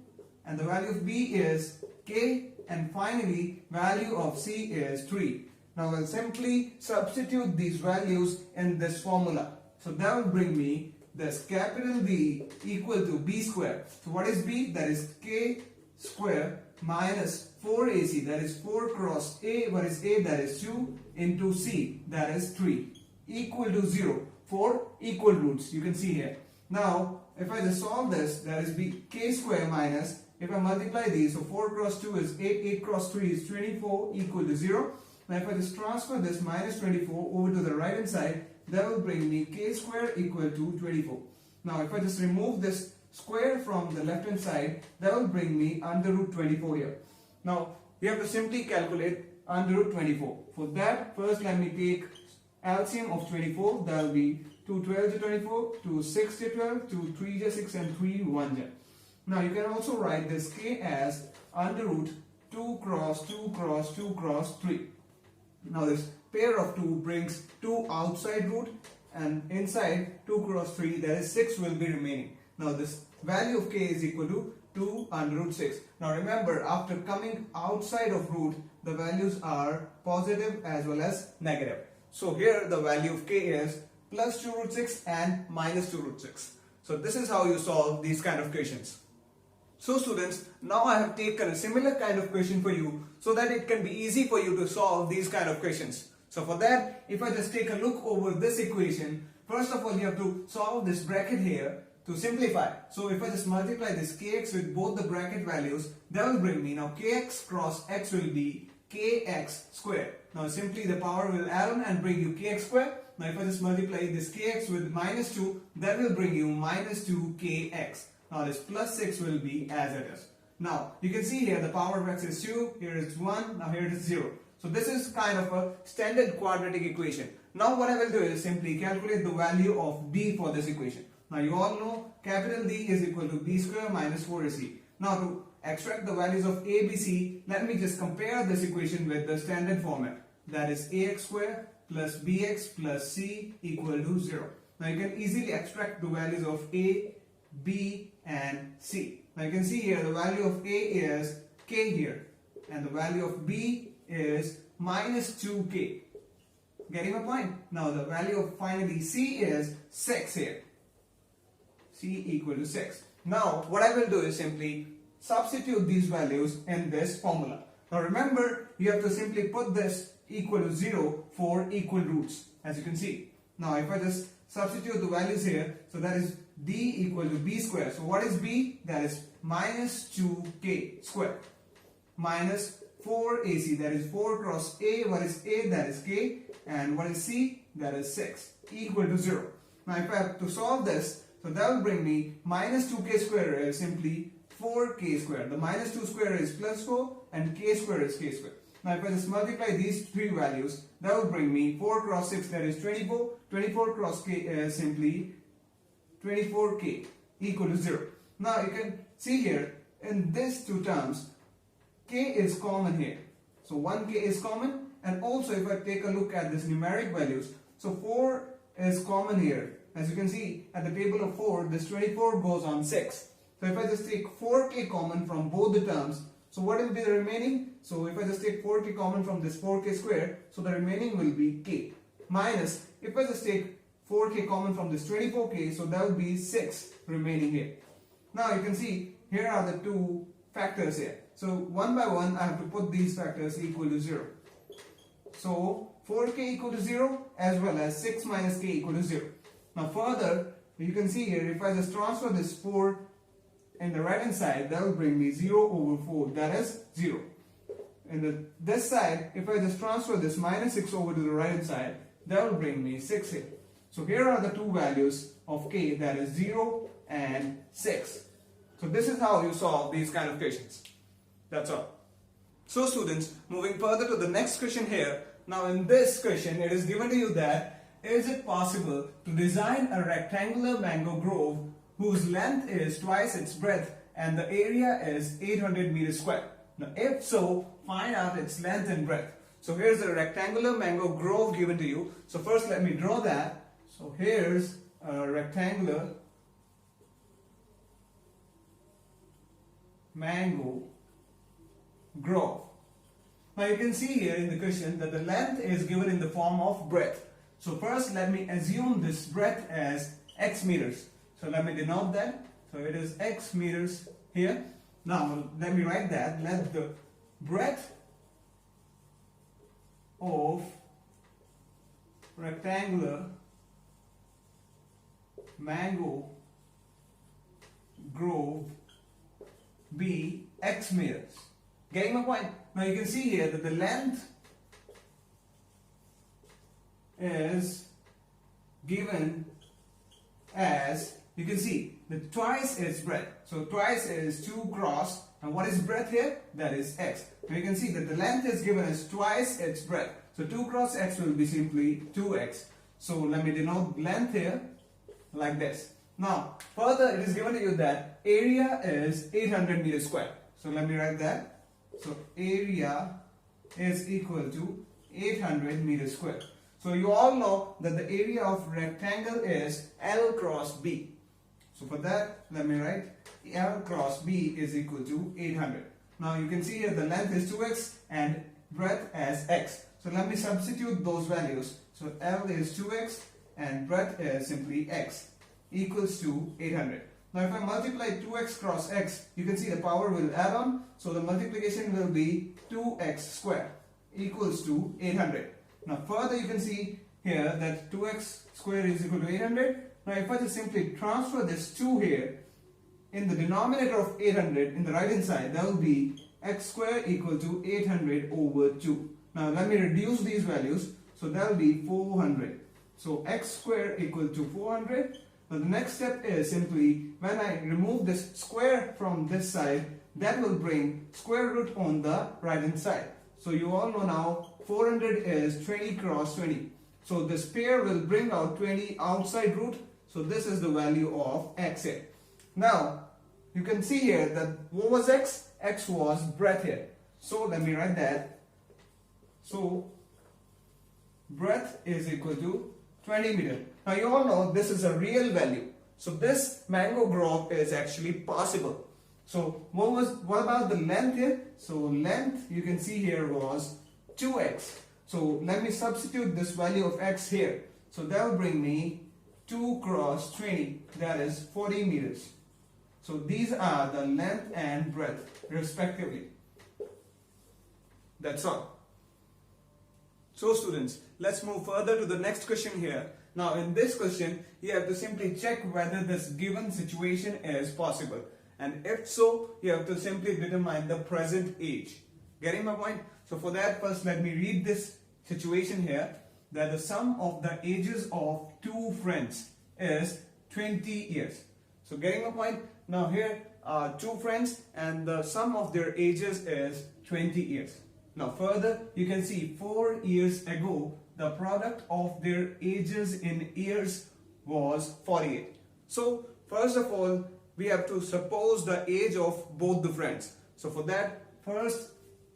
and the value of b is k, and finally value of c is 3. Now I'll simply substitute these values in this formula. So that will bring me this capital D equal to b square. So what is b? That is k square minus 4ac, that is 4 cross a, what is a? That is 2 into c, that is 3, equal to 0 for equal roots. You can see here. Now if I just solve this, that is b k square minus If I multiply these, so 4 cross 2 is 8, 8 cross 3 is 24 equal to 0. Now if I just transfer this minus 24 over to the right hand side, that will bring me k square equal to 24. Now if I just remove this square from the left hand side, that will bring me under root 24 here. Now you have to simply calculate under root 24. For that, first let me take LCM of 24. That will be 2 12 to 24, 2 6 to 12, 2 3 to 6 and 3 1 to. Now you can also write this k as under root 2 cross 2 cross 2 cross 3. Now this pair of 2 brings 2 outside root, and inside 2 cross 3, that is 6 will be remaining. Now this value of k is equal to 2 under root 6. Now remember, after coming outside of root, the values are positive as well as negative. So here the value of k is plus 2 root 6 and minus 2 root 6. So this is how you solve these kind of questions. So students, now I have taken a similar kind of question for you so that it can be easy for you to solve these kind of questions. So for that, if I just take a look over this equation, first of all you have to solve this bracket here to simplify. So if I just multiply this kx with both the bracket values, that will bring me, now kx cross x will be kx square. Now simply the power will add on and bring you kx square. Now if I just multiply this kx with minus 2, that will bring you minus 2kx. Now this plus 6 will be as it is. Now you can see here the power of x is 2, here it's 1, now here it is 0. So this is kind of a standard quadratic equation. Now what I will do is simply calculate the value of b for this equation. Now you all know capital D is equal to b square minus 4ac. Now to extract the values of a, b, c, let me just compare this equation with the standard format. That is ax square plus bx plus c equal to 0. Now you can easily extract the values of a, b and c. Now you can see here the value of a is k here and the value of b is minus 2k. Getting my point? Now the value of finally c is 6 here. C equal to 6. Now what I will do is simply substitute these values in this formula. Now remember, you have to simply put this equal to 0 for equal roots, as you can see. Now if I just substitute the values here, so that is d equal to b square. So what is b? That is minus 2k square minus 4ac, that is 4 cross a. What is a? That is k. And what is c? That is 6 equal to 0. Now if I have to solve this, so that will bring me minus 2k square is simply 4k square. The minus 2 square is plus 4 and k square is k square. Now if I just multiply these three values, that will bring me 4 cross 6, that is 24. 24 cross k is simply 24k equal to 0. Now you can see here in these two terms, k is common here. So 1k is common, and also if I take a look at this numeric values, so 4 is common here. As you can see at the table of 4, this 24 goes on 6. So if I just take 4k common from both the terms, so what will be the remaining? So if I just take 4k common from this 4k square, so the remaining will be k. Minus, if I just take 4k common from this 24k, so that will be 6 remaining here. Now you can see here are the two factors here. So one by one I have to put these factors equal to 0. So 4k equal to 0 as well as 6 minus k equal to 0. Now further, you can see here, if I just transfer this 4 in the right hand side, that will bring me 0 over 4, that is 0. And this side, if I just transfer this minus 6 over to the right hand side, that will bring me 6 here. So here are the two values of k, that is 0 and 6. So this is how you solve these kind of questions. That's all. So students, moving further to the next question here. Now in this question, it is given to you that is it possible to design a rectangular mango grove whose length is twice its breadth and the area is 800 meters square? Now if so, find out its length and breadth. So here's a rectangular mango grove given to you. So first let me draw that. So here's a rectangular mango grove. Now you can see here in the question that the length is given in the form of breadth. So first let me assume this breadth as x meters. So let me denote that. So it is x meters here. Now let me write that. Let the breadth of rectangular mango grove be x meters. Getting my point? Now you can see here that the length is given as, you can see, the twice its breadth. So twice is 2 cross, and what is breadth here? That is x. Now you can see that the length is given as twice its breadth. So 2 cross x will be simply 2x. So let me denote length here like this. Now further it is given to you that area is 800 meters square. So let me write that. So area is equal to 800 meters square. So you all know that the area of rectangle is L cross B. So for that, let me write L cross B is equal to 800. Now you can see here the length is 2x and breadth as x. So let me substitute those values. So L is 2x and breadth is simply x equals to 800. Now if I multiply 2x cross x, you can see the power will add on. So the multiplication will be 2x square equals to 800. Now further you can see here that 2x square is equal to 800. Now if I just simply transfer this 2 here in the denominator of 800 in the right hand side, that will be x square equal to 800 over 2. Now let me reduce these values. So that will be 400. So x square equal to 400. Now the next step is simply when I remove this square from this side, that will bring square root on the right hand side. So you all know now 400 is 20 cross 20. So this pair will bring out 20 outside root. So this is the value of x here. Now you can see here that what was x? X was breadth here. So let me write that. So breadth is equal to 20 meter. Now you all know this is a real value. So this mango grove is actually possible. So what about the length here? So length you can see here was 2x. So let me substitute this value of x here. So that will bring me 2 cross 20, that is 40 meters. So these are the length and breadth respectively. That's all. So students, let's move further to the next question here. Now in this question, you have to simply check whether this given situation is possible. And if so, you have to simply determine the present age. Getting my point? So for that, first let me read this situation here. That the sum of the ages of two friends is 20 years. So getting my point? Now here are two friends and the sum of their ages is 20 years. Now further, you can see 4 years ago, the product of their ages in years was 48. So first of all, we have to suppose the age of both the friends. So for that, first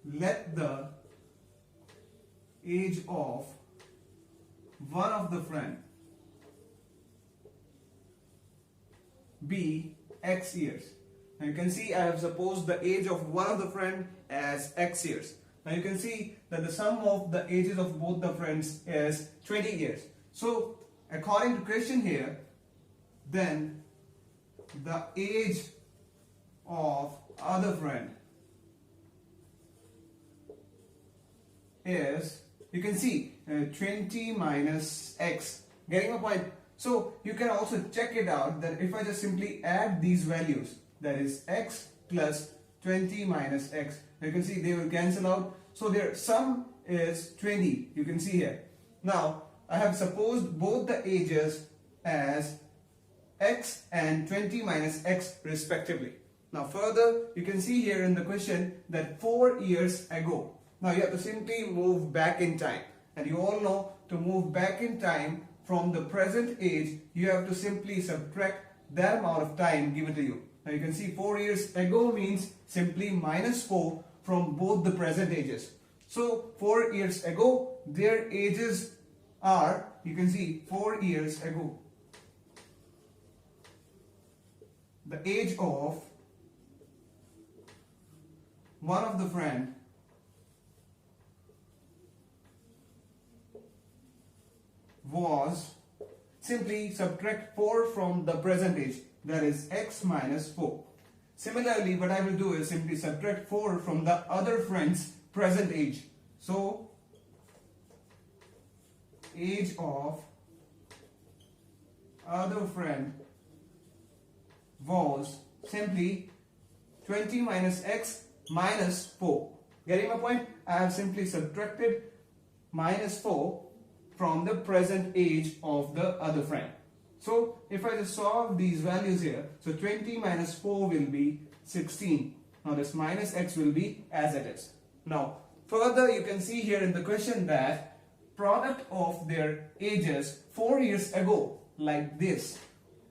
let the age of one of the friend be x years. Now you can see I have supposed the age of one of the friend as x years. Now you can see that the sum of the ages of both the friends is 20 years. So according to question here, then the age of other friend is, you can see 20 minus x. Getting a point? So you can also check it out that if I just simply add these values, that is x plus 20 minus x, you can see they will cancel out. So their sum is 20, you can see here. Now I have supposed both the ages as x and 20 minus x respectively. Now further, you can see here in the question that 4 years ago. Now you have to simply move back in time. And you all know to move back in time from the present age, you have to simply subtract that amount of time given to you. Now you can see 4 years ago means simply minus 4 from both the present ages. So 4 years ago, their ages are, you can see 4 years ago, the age of one of the friend was, simply subtract 4 from the present age, that is x minus 4. Similarly, what I will do is simply subtract 4 from the other friend's present age. So age of other friend was simply 20 minus x minus 4. Getting my point? I have simply subtracted minus 4 from the present age of the other friend. So if I just solve these values here, so 20 minus 4 will be 16. Now this minus x will be as it is. Now further you can see here in the question that product of their ages 4 years ago, like this.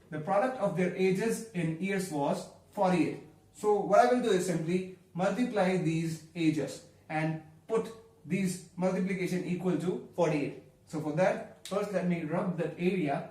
The product of their ages in years was 48. So what I will do is simply multiply these ages and put these multiplication equal to 48. So for that, first let me rub that area.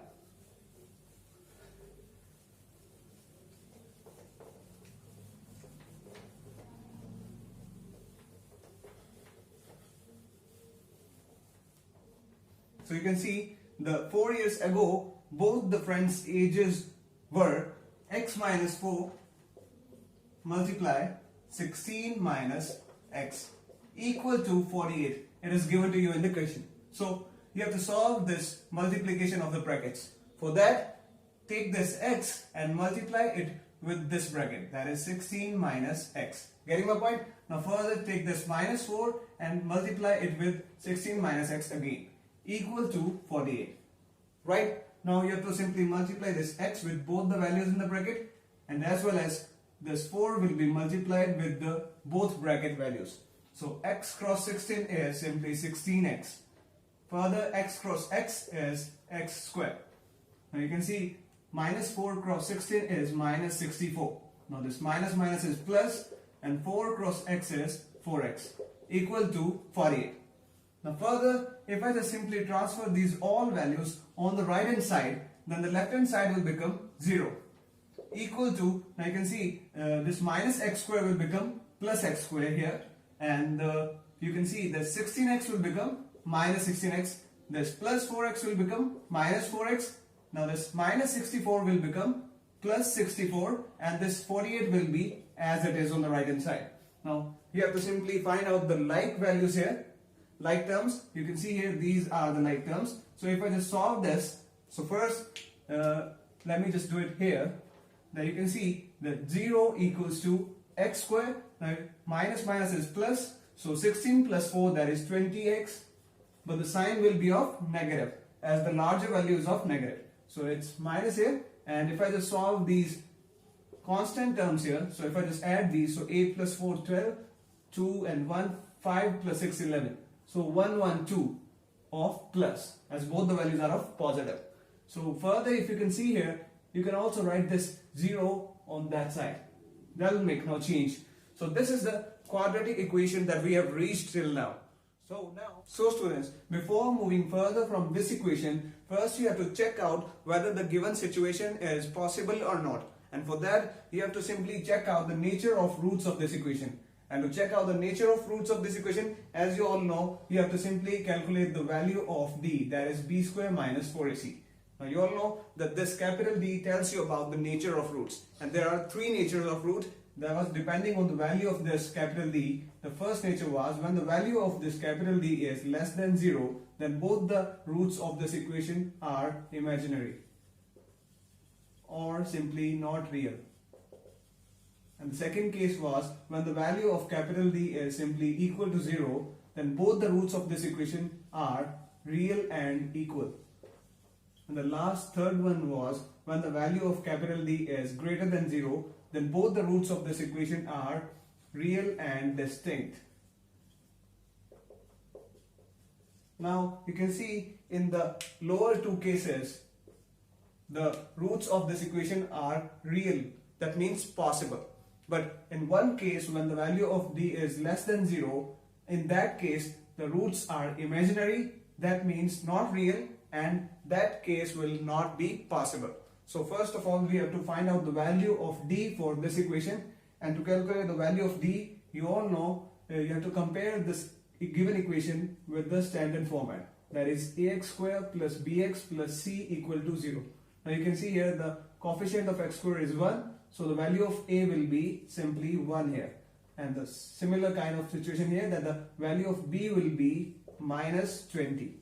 So you can see the 4 years ago, both the friends' ages were x minus 4 multiply 16 minus x equal to 48. It is given to you in the question. So you have to solve this multiplication of the brackets. For that, take this x and multiply it with this bracket, that is 16 minus x. Getting my point? Now further take this minus 4 and multiply it with 16 minus x again, equal to 48. Right? Now you have to simply multiply this x with both the values in the bracket, and as well as this 4 will be multiplied with the both bracket values. So x cross 16 is simply 16x. Further, x cross x is x squared. Now you can see minus 4 cross 16 is minus 64. Now this minus minus is plus, and 4 cross x is 4x equal to 48. Now further, if I just simply transfer these all values on the right hand side, then the left hand side will become 0 equal to, now you can see this minus x square will become plus x square here, and you can see that 16x will become minus 16x, this plus 4x will become minus 4x, now this minus 64 will become plus 64, and this 48 will be as it is on the right hand side. Now you have to simply find out the like values here, like terms. You can see here these are the like terms. So if I just solve this, so first let me just do it here. Now you can see that 0 equals to x squared. Now minus minus is plus, so 16 plus 4, that is 20x, but the sign will be of negative as the larger value is of negative. So it's minus here, and if I just solve these constant terms here, so if I just add these, so 8 plus 4 12, 2 and 1 5 plus 6 11. So 1 1 2 of plus, as both the values are of positive. So further, if you can see here, you can also write this 0 on that side. That will make no change. So this is the quadratic equation that we have reached till now. So students, before moving further from this equation, first you have to check out whether the given situation is possible or not. And for that, you have to simply check out the nature of roots of this equation. And to check out the nature of roots of this equation, as you all know, you have to simply calculate the value of d, that is b square minus 4ac. Now you all know that this capital D tells you about the nature of roots, and there are three natures of root. That was depending on the value of this capital D. The first nature was when the value of this capital D is less than 0, then both the roots of this equation are imaginary or simply not real. And the second case was when the value of capital D is simply equal to 0, then both the roots of this equation are real and equal. And the last third one was when the value of capital D is greater than 0, then both the roots of this equation are real and distinct. Now you can see in the lower two cases, the roots of this equation are real, that means possible. But in one case, when the value of D is less than 0, in that case the roots are imaginary, that means not real, and that case will not be possible. So first of all, we have to find out the value of D for this equation, and to calculate the value of D, you all know you have to compare this given equation with the standard format, that is ax square plus bx plus c equal to 0. Now you can see here the coefficient of x square is 1, so the value of a will be simply 1 here, and the similar kind of situation here, that the value of b will be minus 20,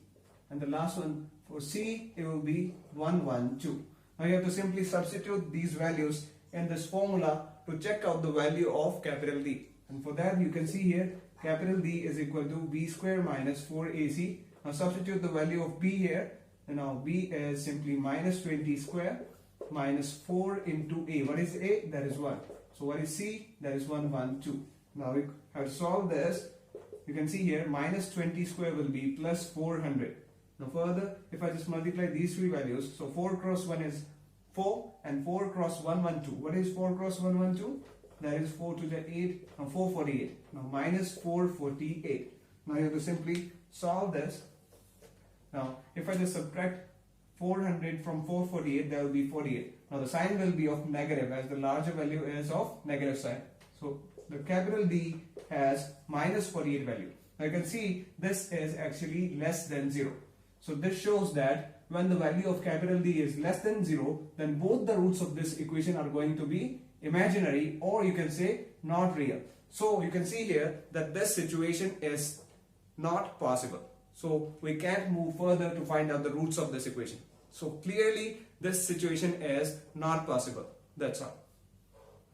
and the last one for c, it will be 1 1 2. Now you have to simply substitute these values in this formula to check out the value of capital D. And for that you can see here capital D is equal to B square minus 4AC. Now substitute the value of B here. And now B is simply minus 20 square minus 4 into A. What is A? That is 1. So what is C? That is 1, 1, 2. Now we have solved this. You can see here minus 20 square will be plus 400. Now further, if I just multiply these three values, so 4 cross 1 is 4 and 4 cross 1, 1, 2. What is 4 cross 1, 1, 2? That is 4 to the 8, now 448. Now minus 448. Now you have to simply solve this. Now if I just subtract 400 from 448, that will be 48. Now the sign will be of negative as the larger value is of negative sign. So the capital D has minus 48 value. Now you can see this is actually less than 0. So this shows that when the value of capital D is less than 0, then both the roots of this equation are going to be imaginary, or you can say not real. So you can see here that this situation is not possible. So we can't move further to find out the roots of this equation. So clearly this situation is not possible. That's all.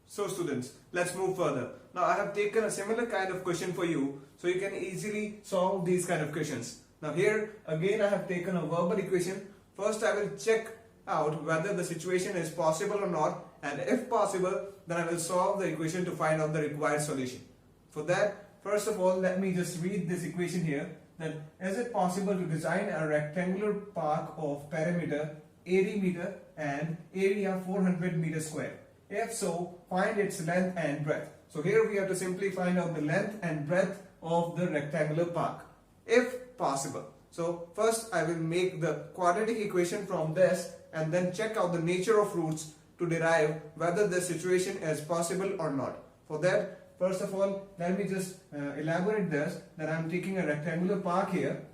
So students, let's move further. Now I have taken a similar kind of question for you, so you can easily solve these kind of questions. Now here again I have taken a verbal equation. First I will check out whether the situation is possible or not, and if possible then I will solve the equation to find out the required solution. For that, first of all, let me just read this equation here. That is it possible to design a rectangular park of perimeter 80 meter and area 400 meter square? If so, find its length and breadth. So here we have to simply find out the length and breadth of the rectangular park, if possible. So first I will make the quadratic equation from this and then check out the nature of roots to derive whether the situation is possible or not. For that, first of all, let me just elaborate this, that I am taking a rectangular park here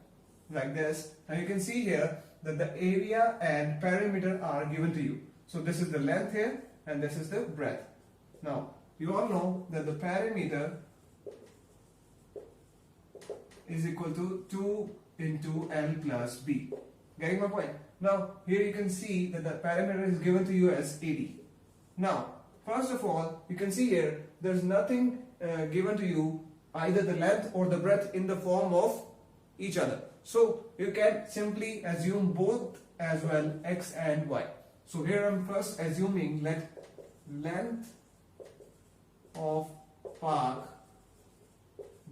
like this. Now you can see here that the area and perimeter are given to you. So this is the length here and this is the breadth. Now you all know that the perimeter is equal to 2 into L plus B. Getting my point? Now here you can see that the perimeter is given to you as 80. Now first of all, you can see here there's nothing given to you, either the length or the breadth, in the form of each other. So you can simply assume both as well, x and y. So here I'm first assuming let length of park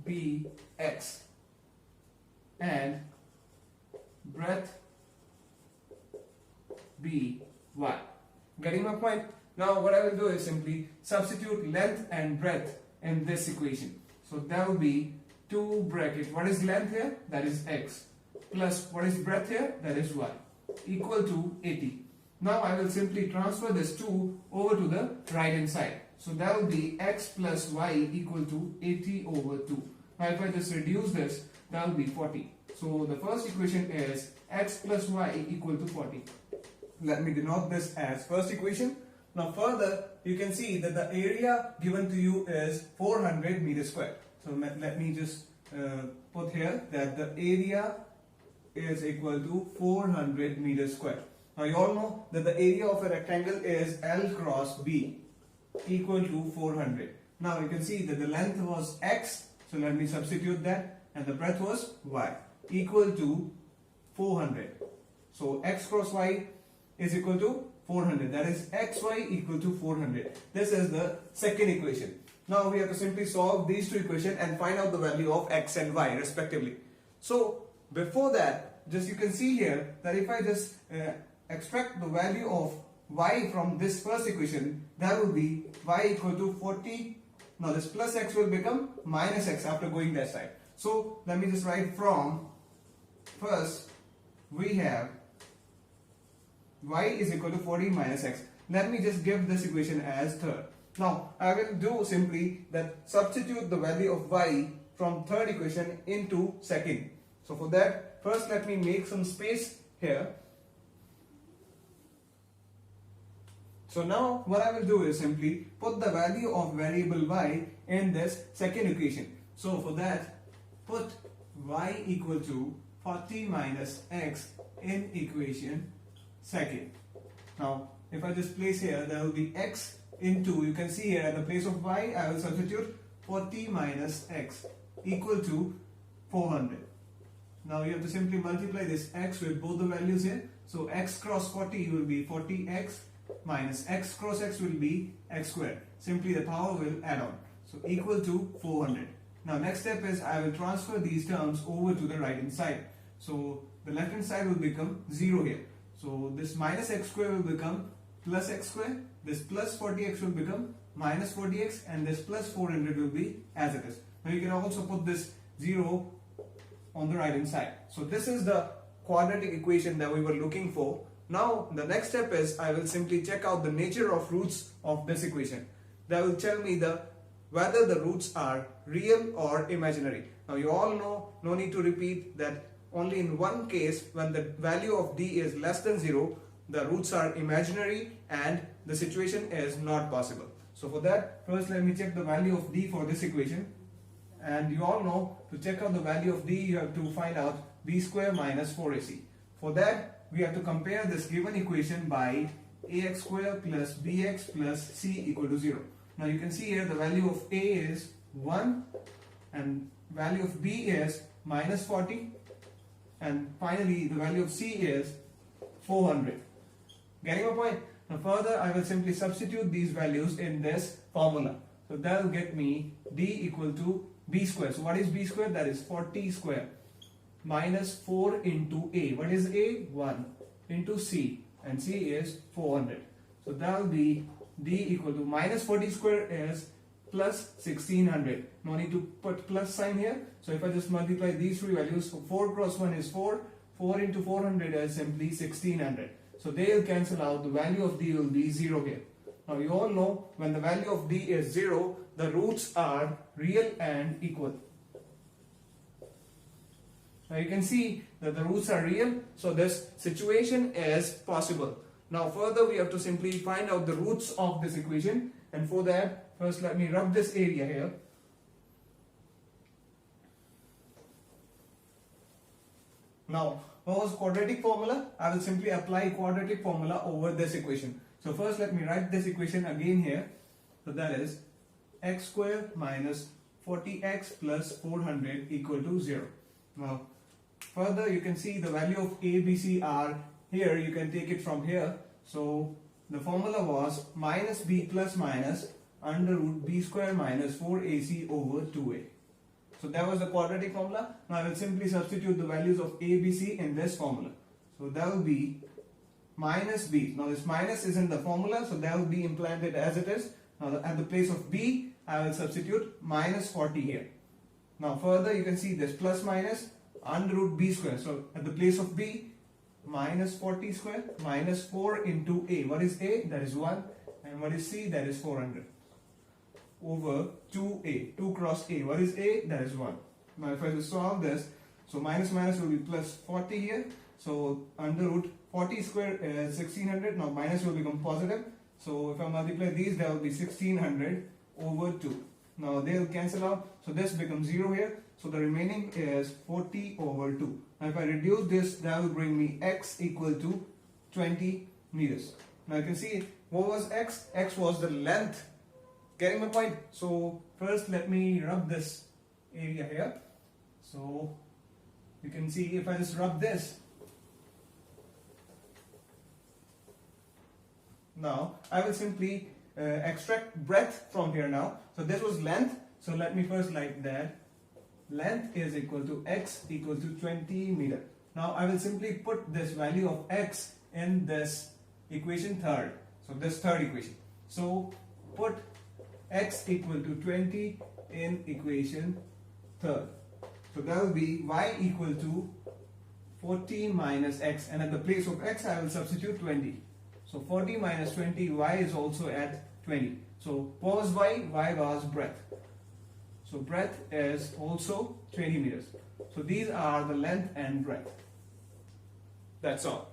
be x and breadth be y. Getting my point? Now what I will do is simply substitute length and breadth in this equation. So that will be 2 bracket, what is length here? That is x, plus what is breadth here? That is y, equal to 80. Now I will simply transfer this 2 over to the right hand side. So that will be x plus y equal to 80 over 2. Now if I just reduce this, that will be 40. So the first equation is x plus y equal to 40. Let me denote this as first equation. Now further, you can see that the area given to you is 400 meters square. So let me just put here that the area is equal to 400 meters square. Now you all know that the area of a rectangle is L cross B equal to 400. Now you can see that the length was x, so let me substitute that, and the breadth was y equal to 400. So x cross y is equal to 400, that is xy equal to 400. This is the second equation. Now we have to simply solve these two equations and find out the value of x and y respectively. So before that, just you can see here that if I just extract the value of y from this first equation, that will be y equal to 40. Now this plus x will become minus x after going that side. So let me just write from, first we have y is equal to 40 minus x. Let me just give this equation as third. Now I will do simply that substitute the value of y from third equation into second. So for that, first let me make some space here. So now what I will do is simply put the value of variable y in this second equation. So for that, put y equal to 40 minus x in equation second. Now if I just place here, there will be x into, you can see here at the place of y, I will substitute 40 minus x equal to 400. Now you have to simply multiply this x with both the values here. So x cross 40 will be 40x minus x cross x will be x squared. Simply the power will add on. So equal to 400. Now next step is I will transfer these terms over to the right hand side. So the left hand side will become 0 here. So this minus x square will become plus x square. This plus 40x will become minus 40x, and this plus 400 will be as it is. Now you can also put this 0 on the right hand side. So this is the quadratic equation that we were looking for. Now the next step is I will simply check out the nature of roots of this equation. That will tell me whether the roots are real or imaginary. Now you all know, no need to repeat, that only in one case, when the value of d is less than 0, the roots are imaginary and the situation is not possible. So for that, first let me check the value of d for this equation. And you all know, to check out the value of d, you have to find out b square minus 4ac. For that, we have to compare this given equation by ax square plus bx plus c equal to 0. Now you can see here the value of a is 1 and value of b is minus 40, and finally the value of c is 400. Getting my point? Now further I will simply substitute these values in this formula. So that will get me d equal to b square. So what is b square? That is 40 square minus 4 into a. What is a? 1 into c, and c is 400. So that will be d equal to minus 40 square is plus 1600. No need to put plus sign here. So if I just multiply these three values, so 4 cross 1 is 4. 4 into 400 is simply 1600. So they will cancel out. The value of d will be 0 here. Now you all know, when the value of d is 0, the roots are real and equal. Now you can see that the roots are real, so this situation is possible. Now further we have to simply find out the roots of this equation, and for that first let me rub this area here. Now what was quadratic formula? I will simply apply quadratic formula over this equation. So first let me write this equation again here. So that is x square minus 40x plus 400 equal to 0. Now further you can see the value of a, b, c are here. You can take it from here. So the formula was minus b plus minus under root b square minus 4ac over 2a. So that was the quadratic formula. Now I will simply substitute the values of a, b, c in this formula. So that will be minus b. Now this minus is in the formula, so that will be implanted as it is. Now at the place of b, I will substitute minus 40 here. Now further you can see this plus minus under root b square. So at the place of b, minus 40 square minus 4 into a. What is a? That is 1. And what is c? That is 400 over 2a. 2 cross a. What is a? That is 1. Now if I just solve this, so minus minus will be plus 40 here. So under root 40 square is 1600. Now minus will become positive. So if I multiply these, that will be 1600 over 2. Now they will cancel out. So this becomes 0 here. So the remaining is 40 over 2. Now if I reduce this, that will bring me x equal to 20 meters. Now you can see what was x? X was the length. Getting my point? So first let me rub this area here. So you can see if I just rub this. Now I will simply extract breadth from here now. So this was length. So let me first write that length is equal to x equal to 20 meter. Now I will simply put this value of x in this equation third. So this third equation. So put x equal to 20 in equation third. So that will be y equal to 40 minus x, and at the place of x I will substitute 20. So 40 minus 20, y is also at 20. So what was y? Y was breadth. So breadth is also 20 meters. So these are the length and breadth. That's all.